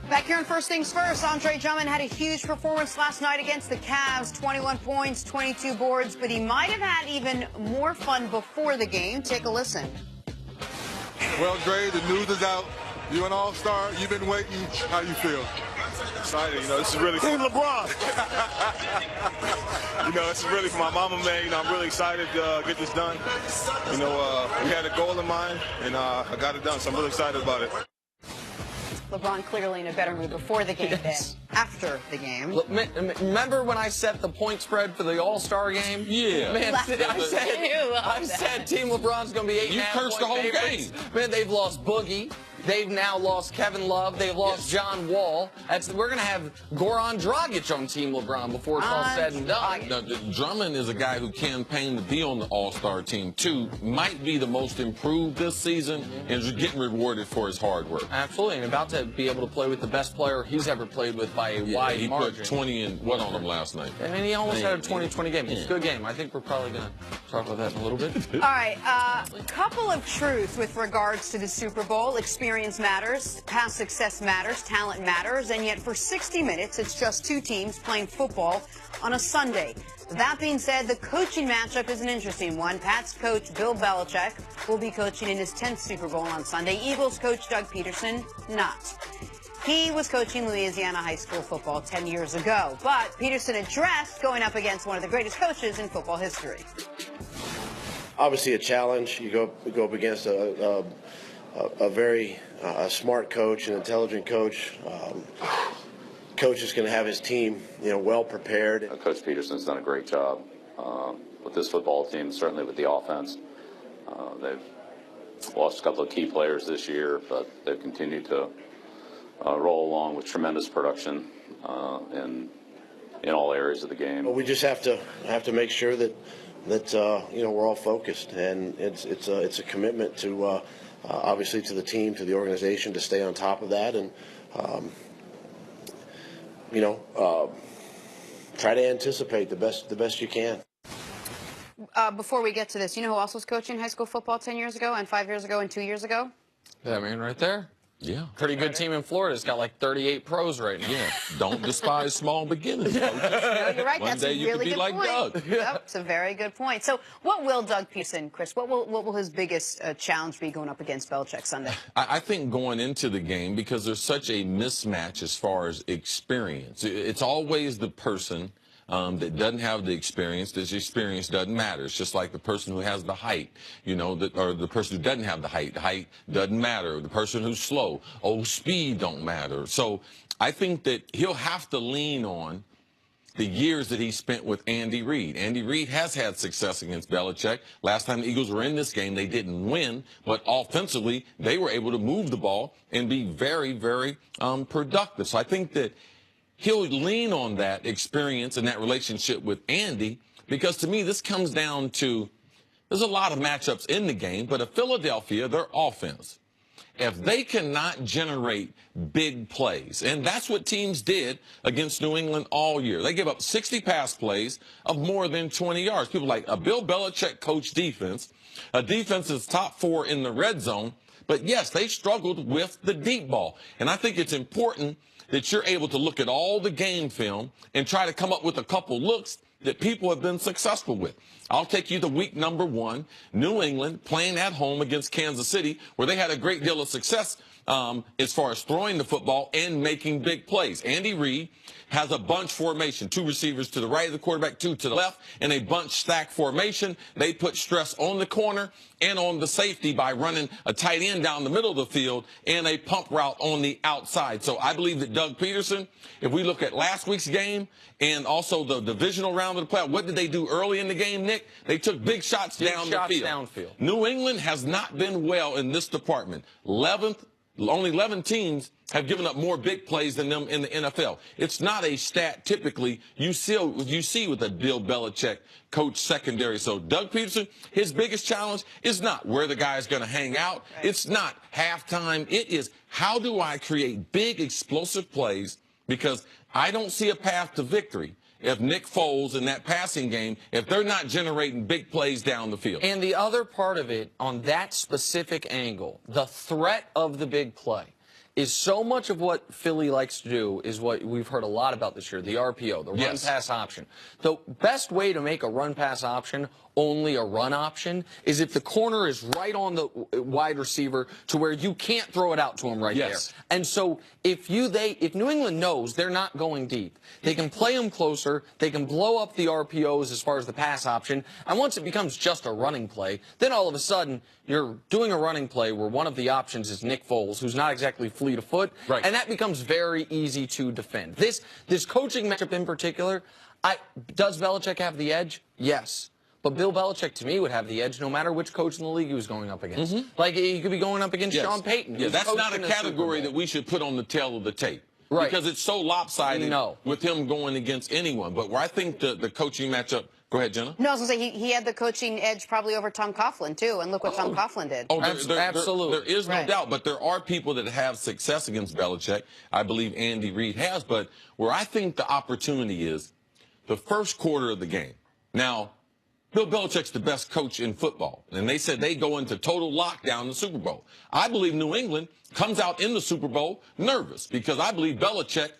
Back here on First Things First, Andre Drummond had a huge performance last night against the Cavs, 21 points, 22 boards, but he might have had even more fun before the game. Take a listen. Well, Dre, the news is out. You're an all-star. You've been waiting. How you feel? Excited. This is really Team LeBron. This is really for my mama, man. I'm really excited to get this done. We had a goal in mind, and I got it done, so I'm really excited about it. LeBron clearly in a better mood before the game than after the game. Remember when I set the point spread for the All-Star game? Yeah. Man, I said Team LeBron's going to be 8.5 You cursed the whole game. Man, they've lost Boogie. They've now lost Kevin Love. They've lost John Wall. We're going to have Goran Dragic on Team LeBron before it's all said and done. Now, Drummond is a guy who campaigned to be on the All-Star team, too. Might be the most improved this season and is getting rewarded for his hard work. Absolutely, and about to be able to play with the best player he's ever played with by a wide margin. He put 20 and what on him last night? I mean, he almost had a 20-20 game. It's a good game. I think we're probably going to talk about that in a little bit. All right, a couple of truths with regards to the Super Bowl. Experience matters. Past success matters, talent matters, and yet for 60 minutes, it's just two teams playing football on a Sunday. That being said, the coaching matchup is an interesting one. Pats coach Bill Belichick will be coaching in his 10th Super Bowl on Sunday. Eagles coach Doug Peterson, not. He was coaching Louisiana high school football 10 years ago, but Peterson addressed going up against one of the greatest coaches in football history. Obviously a challenge. You go up against a very smart coach, an intelligent coach. Coach is going to have his team, well prepared. Coach Peterson's done a great job with this football team, certainly with the offense. They've lost a couple of key players this year, but they've continued to roll along with tremendous production in all areas of the game. But we just have to make sure that we're all focused, and it's a commitment to. Obviously to the team, to the organization, to stay on top of that and, try to anticipate the best you can. Before we get to this, you know who else was coaching high school football 10 years ago and 5 years ago and 2 years ago? That man right there. Yeah. Pretty good team in Florida. It's got like 38 pros right now. Yeah. Don't despise small beginnings, coaches. No, you're right. One That's day a you really could be good like point. Doug. Yep, it's a very good point. So what will Doug Peterson, Chris, what will his biggest challenge be going up against Belichick Sunday? I think going into the game, because there's such a mismatch as far as experience, it's always the person that doesn't have the experience. This experience doesn't matter. It's just like the person who has the height, or the person who doesn't have the height. The height doesn't matter. The person who's slow, speed don't matter. So I think that he'll have to lean on the years that he spent with Andy Reid. Andy Reid has had success against Belichick. Last time the Eagles were in this game, they didn't win, but offensively, they were able to move the ball and be very, very productive. So I think that he'll lean on that experience and that relationship with Andy, because to me, this comes down to, there's a lot of matchups in the game, but Philadelphia, their offense, if they cannot generate big plays, and that's what teams did against New England all year. They give up 60 pass plays of more than 20 yards. People like a Bill Belichick coach defense, a defense that's top 4 in the red zone, but yes, they struggled with the deep ball. And I think it's important that you're able to look at all the game film and try to come up with a couple looks that people have been successful with. I'll take you to week number 1, New England playing at home against Kansas City, where they had a great deal of success as far as throwing the football and making big plays. Andy Reid has a bunch formation, 2 receivers to the right of the quarterback, 2 to the left, and a bunch stack formation. They put stress on the corner and on the safety by running a tight end down the middle of the field and a pump route on the outside. So I believe that Doug Peterson, if we look at last week's game and also the divisional round of the playoff, what did they do early in the game, Nick? They took big shots downfield. New England has not been well in this department. Only 11 teams have given up more big plays than them in the NFL. It's not a stat typically you see with a Bill Belichick coach secondary. So Doug Peterson, his biggest challenge is not where the guy's going to hang out. Right. It's not halftime. It is, how do I create big explosive plays? Because I don't see a path to victory if Nick Foles in that passing game, if they're not generating big plays down the field. And the other part of it, on that specific angle, the threat of the big play. is so much of what Philly likes to do is what we've heard a lot about this year, the RPO, the run-pass option. The best way to make a run-pass option only a run option is if the corner is right on the wide receiver to where you can't throw it out to him there. And so if New England knows they're not going deep, they can play them closer, they can blow up the RPOs as far as the pass option, and once it becomes just a running play, then all of a sudden you're doing a running play where one of the options is Nick Foles, who's not exactly fleet of foot, and that becomes very easy to defend. This coaching matchup in particular, does Belichick have the edge? Yes. But Bill Belichick, to me, would have the edge no matter which coach in the league he was going up against. Like, he could be going up against Sean Payton. Yeah, that's not a category that we should put on the tail of the tape. Right. Because it's so lopsided with him going against anyone. But where I think the coaching matchup... Go ahead, Jenna. No, I was going to say he had the coaching edge probably over Tom Coughlin, too. And look what Tom Coughlin did. Oh, absolutely. There is no doubt. But there are people that have success against Belichick. I believe Andy Reid has. But where I think the opportunity is the first quarter of the game. Now... Bill Belichick's the best coach in football, and they said they go into total lockdown in the Super Bowl. I believe New England comes out in the Super Bowl nervous because I believe Belichick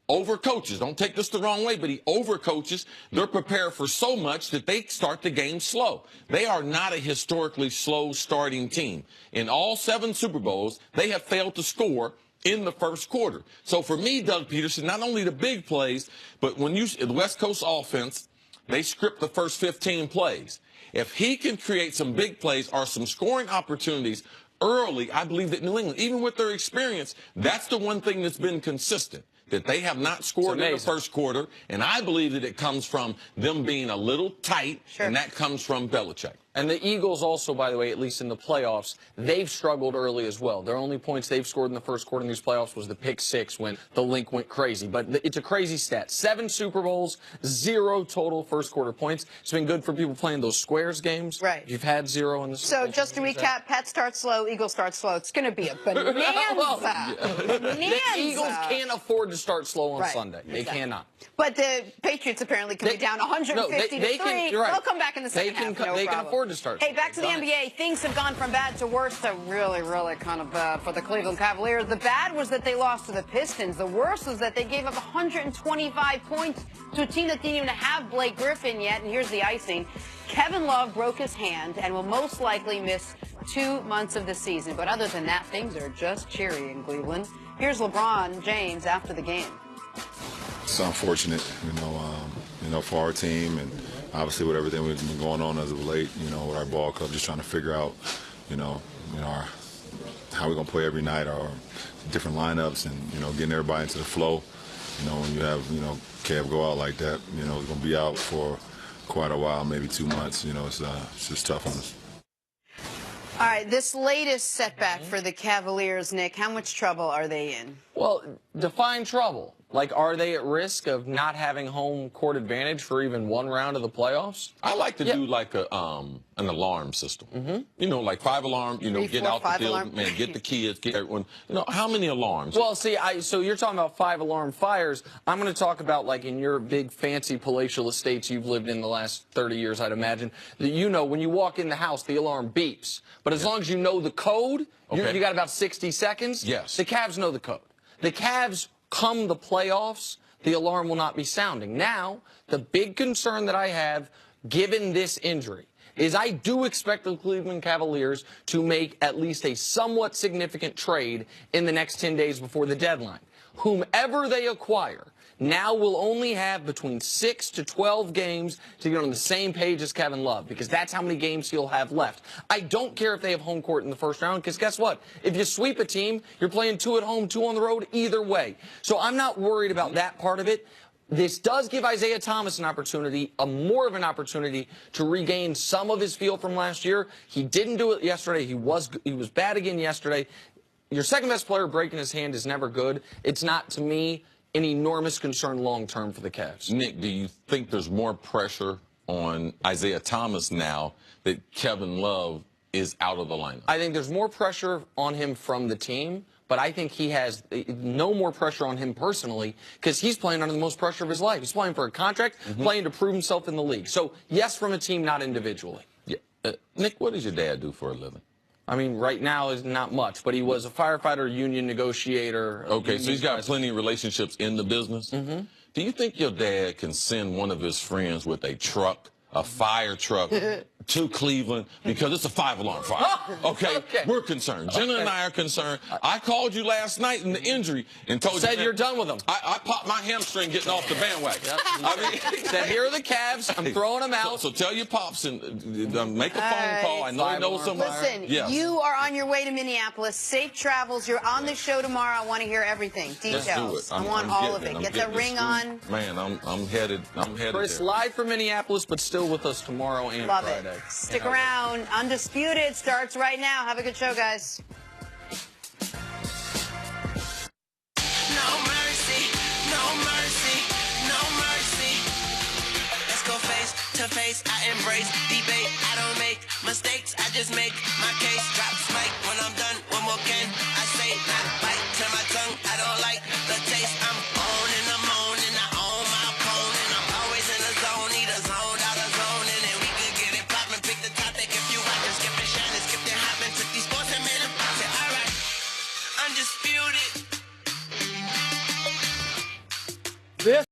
overcoaches. Don't take this the wrong way, but he overcoaches. They're prepared for so much that they start the game slow. They are not a historically slow starting team. In all 7 Super Bowls, they have failed to score in the first quarter. So for me, Doug Peterson, not only the big plays, but when the West Coast offense, they script the first 15 plays. If he can create some big plays or some scoring opportunities early, I believe that New England, even with their experience, that's the one thing that's been consistent, that they have not scored in the first quarter, and I believe that it comes from them being a little tight, and that comes from Belichick. And the Eagles also, by the way, at least in the playoffs, they've struggled early as well. Their only points they've scored in the first quarter in these playoffs was the pick 6 when the link went crazy. But it's a crazy stat. 7 Super Bowls, 0 total first quarter points. It's been good for people playing those squares games. Right. You've had 0 in the Super Bowl. So just to recap, Pat starts slow, Eagles start slow. It's going to be a bonanza. The Eagles can't afford to start slow on Sunday. They cannot. But the Patriots apparently can be down 150 to 3. They'll come back in the second half. They can afford to start. Hey, back to the NBA. Things have gone from bad to worse to really, really kind of bad for the Cleveland Cavaliers. The bad was that they lost to the Pistons. The worst was that they gave up 125 points to a team that didn't even have Blake Griffin yet. And here's the icing. Kevin Love broke his hand and will most likely miss 2 months of the season. But other than that, things are just cheery in Cleveland. Here's LeBron James after the game. It's unfortunate, for our team, and obviously with everything that's been going on as of late, with our ball club, just trying to figure out, how we're gonna play every night, our different lineups, and getting everybody into the flow. When you have Kev go out like that, he's gonna be out for quite a while, maybe 2 months. It's just tough on us. All right, this latest setback for the Cavaliers, Nick, how much trouble are they in? Well, define trouble. Like, are they at risk of not having home court advantage for even 1 round of the playoffs? I like to do like an alarm system. Like 5 alarm, get out the field, man, get the kids, get everyone. How many alarms? Well, see, so you're talking about 5 alarm fires. I'm going to talk about, like, in your big, fancy palatial estates you've lived in the last 30 years, I'd imagine, that when you walk in the house, the alarm beeps. But as long as you know the code, you got about 60 seconds. Yes. The Cavs know the code. The Cavs, come the playoffs, the alarm will not be sounding. Now, the big concern that I have, given this injury, is I do expect the Cleveland Cavaliers to make at least a somewhat significant trade in the next 10 days before the deadline. Whomever they acquire now will only have between 6 to 12 games to get on the same page as Kevin Love, because that's how many games he'll have left. I don't care if they have home court in the first round, because guess what? If you sweep a team, you're playing 2 at home, 2 on the road, either way. So I'm not worried about that part of it. This does give Isaiah Thomas an opportunity, more of an opportunity, to regain some of his feel from last year. He didn't do it yesterday. He was bad again yesterday. Your second-best player breaking his hand is never good. It's not, to me, an enormous concern long-term for the Cavs. Nick, do you think there's more pressure on Isaiah Thomas now that Kevin Love is out of the lineup? I think there's more pressure on him from the team, but I think he has no more pressure on him personally because he's playing under the most pressure of his life. He's playing for a contract, playing to prove himself in the league. So, yes, from a team, not individually. Yeah. Nick, what does your dad do for a living? I mean, right now is not much, but he was a firefighter, union negotiator. Okay, so he's got plenty of relationships in the business. Mm-hmm. Do you think your dad can send one of his friends with a truck, a fire truck, to Cleveland? Because it's a 5-alarm fire. Okay? We're concerned. Jenna and I are concerned. I called you last night in the injury and told you. Said you're done with them. I popped my hamstring getting off the bandwagon. I mean, said, here are the Cavs. I'm throwing them out. So tell your pops and make a phone call. I know he knows somebody. Listen, yes. You are on your way to Minneapolis. Safe travels. You're on the show tomorrow. I want to hear everything. Details. Let's do it. I want all of it. Get the ring on. Man, I'm headed. Chris, there. live from Minneapolis, but still with us tomorrow and Love Friday. it. Stick around. Undisputed starts right now. Have a good show, guys. No mercy, no mercy, no mercy. Let's go face to face. I embrace debate. I don't make mistakes. I just make my case. Drop mic when I'm done. One more can I say? Not bite to my tongue. I don't like the taste. I'm on and I'm on and I own my opponent. I'm always in the zone. Need a zone out of zone and then we can get it poppin'. Pick the topic if you want to skip and shine and skip the hopping. Took these sports and made them pop. Say alright, undisputed. This